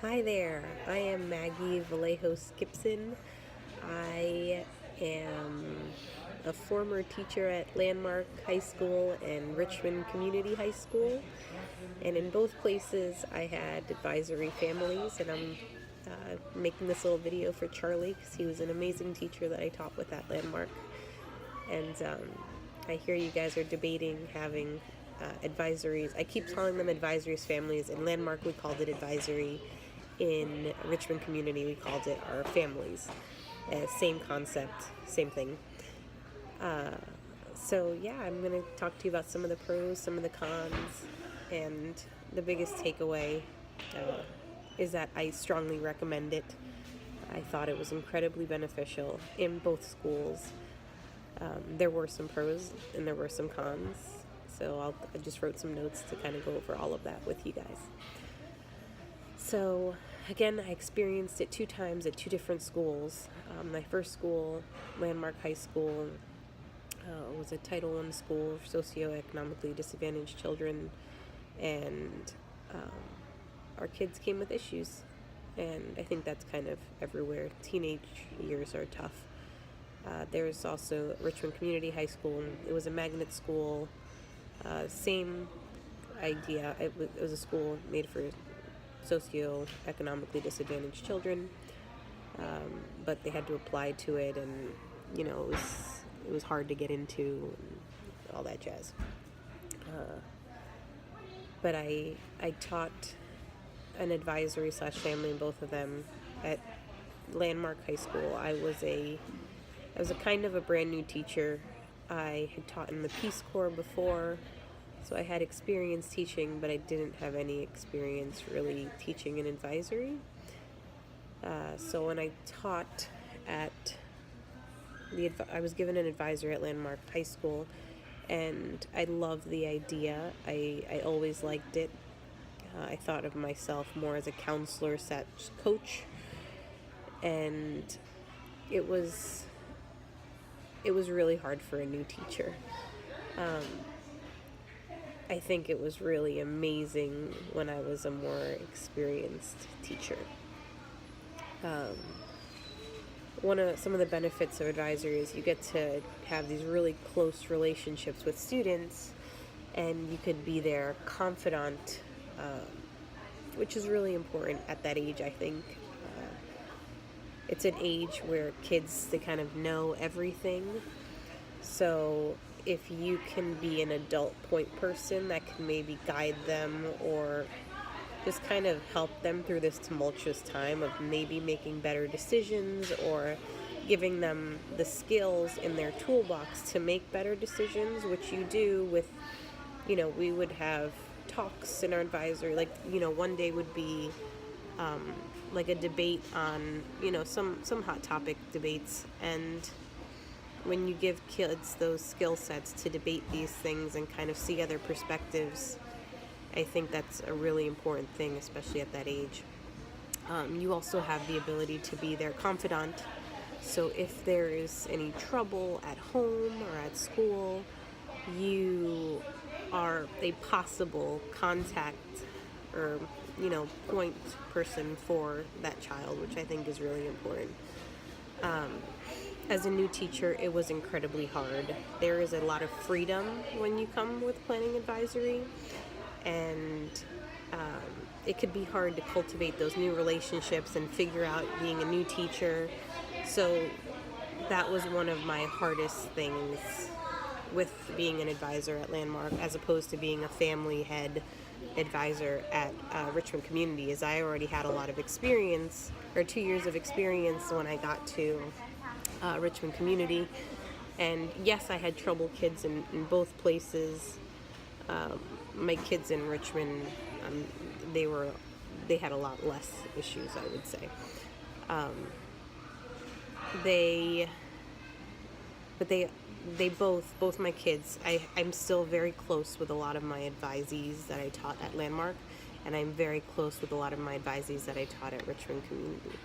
Hi there, I am Maggie Gibson. I am a former teacher at Landmark High School and Richmond Community High School. And in both places, I had advisory families, and I'm making this little video for Charlie because he was an amazing teacher that I taught with at Landmark. And I hear you guys are debating having advisories. I keep calling them advisories families. In Landmark, we called it advisory. In Richmond Community, we called it our families. Same concept, same thing. So yeah, I'm going to talk to you about some of the pros, some of the cons, and the biggest takeaway is that I strongly recommend it. I thought it was incredibly beneficial in both schools. There were some pros and there were some cons, so I just wrote some notes to kind of go over all of that with you guys. So again, I experienced it 2 times at 2 different schools. My first school, Landmark High School, was a Title I school for socioeconomically disadvantaged children, and our kids came with issues, and I think that's kind of everywhere. Teenage years are tough. There's also Richmond Community High School. It was a magnet school. Same idea. It was a school made for socioeconomically disadvantaged children, but they had to apply to it, and it was hard to get into and all that jazz. But I taught an advisory / family in both of them. At Landmark High School, I was a kind of a brand new teacher. I had taught in the Peace Corps before, so I had experience teaching, but I didn't have any experience really teaching an advisory. So when I taught I was given an advisor at Landmark High School, and I loved the idea. I always liked it. I thought of myself more as a counselor / coach, and it was really hard for a new teacher. I think it was really amazing when I was a more experienced teacher. Some of the benefits of advisory is you get to have these really close relationships with students, and you could be their confidant, which is really important at that age, I think. It's an age where kids, they kind of know everything. So if you can be an adult point person that can maybe guide them or just kind of help them through this tumultuous time of maybe making better decisions or giving them the skills in their toolbox to make better decisions, which you do with, we would have talks in our advisory. One day would be like a debate on, some hot topic debates, and when you give kids those skill sets to debate these things and kind of see other perspectives, I think that's a really important thing, especially at that age. You also have the ability to be their confidant. So if there is any trouble at home or at school, you are a possible contact or, point person for that child, which I think is really important. As a new teacher, it was incredibly hard. There is a lot of freedom when you come with planning advisory, and it could be hard to cultivate those new relationships and figure out being a new teacher. So that was one of my hardest things with being an advisor at Landmark, as opposed to being a family head advisor at Richmond Community, is I already had a lot of experience, or 2 years of experience when I got to Richmond Community. And yes, I had trouble kids in both places. My kids in Richmond, they had a lot less issues, I would say. They both my kids, I'm still very close with a lot of my advisees that I taught at Landmark, and I'm very close with a lot of my advisees that I taught at Richmond Community.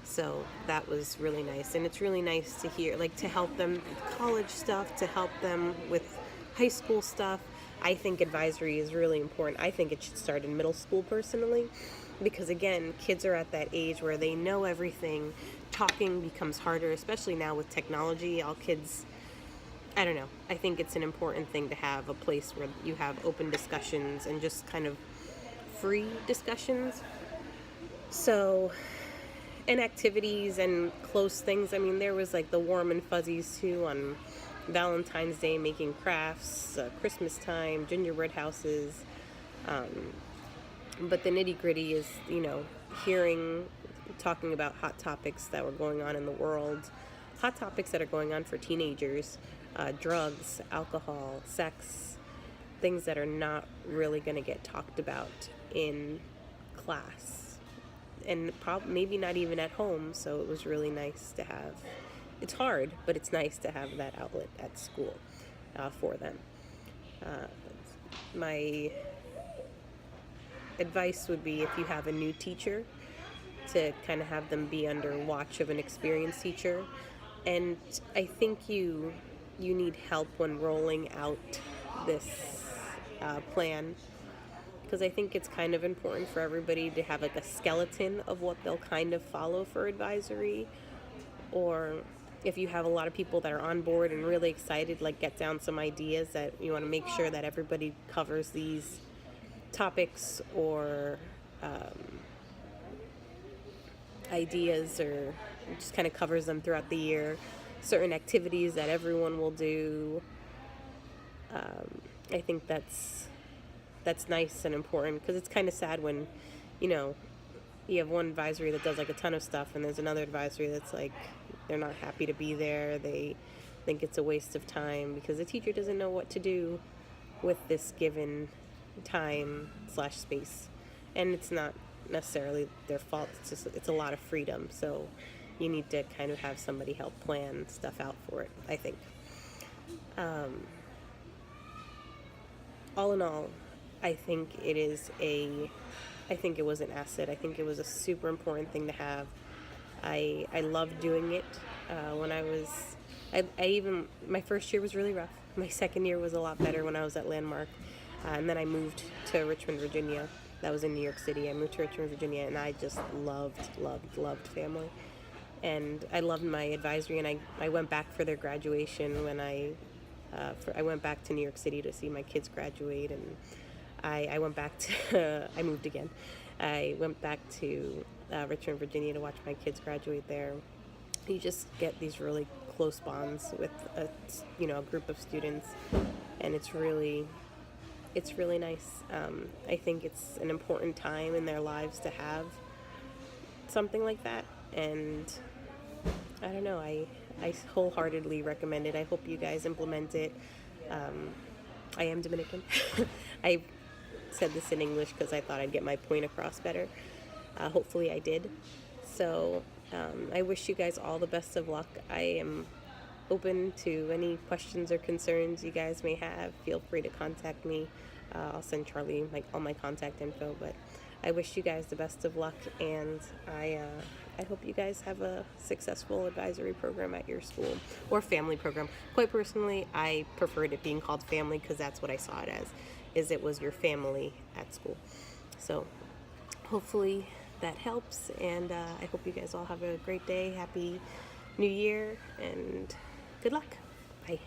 So that was really nice, and it's really nice to hear, to help them with college stuff, to help them with high school stuff. I think advisory is really important. I think it should start in middle school personally, because again, kids are at that age where they know everything. Talking becomes harder, especially now with technology. All kids, I don't know. I think it's an important thing to have a place where you have open discussions and just kind of free discussions. So, and activities and close things. I mean, there was like the warm and fuzzies too on Valentine's Day, making crafts, Christmas time, gingerbread houses. But the nitty gritty is, talking about hot topics that were going on in the world, hot topics that are going on for teenagers, drugs, alcohol, sex, things that are not really going to get talked about in class, and maybe not even at home. So it was really nice to have. It's hard, but it's nice to have that outlet at school for them. My advice would be, if you have a new teacher, to kind of have them be under watch of an experienced teacher. And I think you need help when rolling out this plan, because I think it's kind of important for everybody to have like a skeleton of what they'll kind of follow for advisory. Or if you have a lot of people that are on board and really excited, like get down some ideas that you want to make sure that everybody covers these topics, or ideas, or just kind of covers them throughout the year. Certain activities that everyone will do. I think that's nice and important, because it's kind of sad when, you have one advisory that does like a ton of stuff, and there's another advisory that's like, they're not happy to be there. They think it's a waste of time because the teacher doesn't know what to do with this given time/space. And it's not necessarily their fault. It's a lot of freedom. So you need to kind of have somebody help plan stuff out for it, I think. All in all, I think it was an asset. I think it was a super important thing to have. I loved doing it. My first year was really rough. My second year was a lot better when I was at Landmark. And then I moved to Richmond, Virginia. That was in New York City. I moved to Richmond, Virginia, and I just loved family. And I loved my advisory, and I went back for their graduation when I went back to New York City to see my kids graduate, and I went back to, I moved again. I went back to Richmond, Virginia to watch my kids graduate there. You just get these really close bonds with a group of students, and it's really nice. I think it's an important time in their lives to have something like that, and I don't know, I wholeheartly recommend it. I hope you guys implement it. I am Dominican. I said this in English because I thought I'd get my point across better. Hopefully I did. So I wish you guys all the best of luck. I am open to any questions or concerns you guys may have. Feel free to contact me. I'll send Charlie all my contact info, but I wish you guys the best of luck, and I hope you guys have a successful advisory program at your school, or family program. Quite personally, I preferred it being called family, because that's what I saw it as, is it was your family at school. So hopefully that helps, and I hope you guys all have a great day. Happy New Year, and good luck. Bye.